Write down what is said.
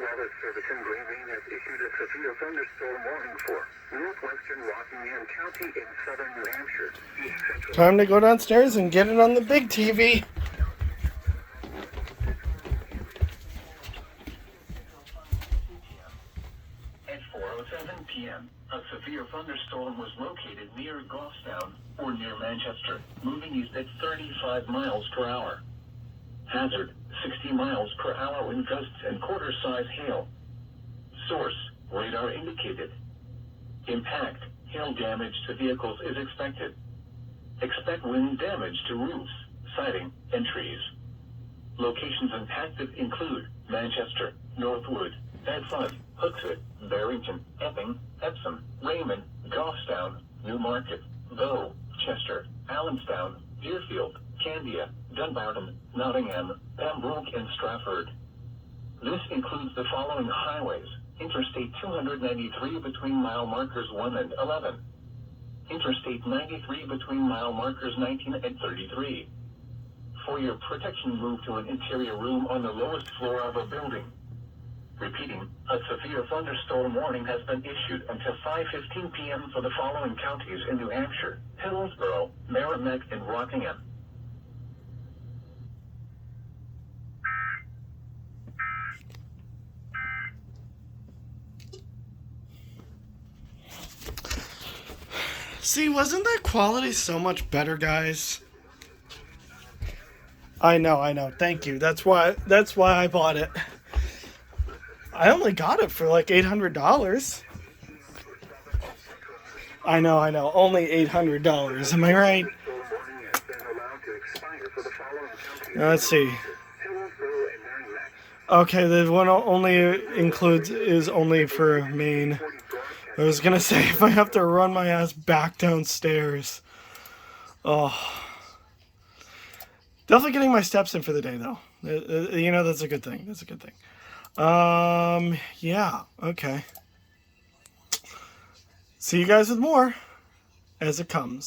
Weather Service in Green has issued a severe thunderstorm warning for northwestern Rockingham County in southern New Hampshire. Time to go downstairs and get it on the big TV. At 4:07 p.m., a severe thunderstorm was located near Goffstown, or near Manchester, moving east at 35 miles per hour. Hazard, 60 miles per hour wind gusts and quarter-size hail. Source, radar indicated. Impact, hail damage to vehicles is expected. Expect wind damage to roofs, siding, and trees. Locations impacted include Manchester, Northwood, Bedford, Hooksett, Barrington, Epping, Epsom, Raymond, Goffstown, Newmarket, Bow, Chester, Allenstown, Deerfield, Candia, Dunbarton, Nottingham, Pembroke, and Stratford. This includes the following highways: Interstate 293 between mile markers 1 and 11. Interstate 93 between mile markers 19 and 33. For your protection, move to an interior room on the lowest floor of a building. Repeating, a severe thunderstorm warning has been issued until 5:15 p.m. for the following counties in New Hampshire: Hillsborough, Merrimack, and Rockingham. See, wasn't that quality so much better, guys? I know. Thank you. That's why I bought it. I only got it for like $800. I know. Only $800. Am I right? Let's see. Okay, the one is only for Maine. I was gonna say, if I have to run my ass back downstairs. Oh. Definitely getting my steps in for the day, though. That's a good thing. Yeah, okay. See you guys with more as it comes.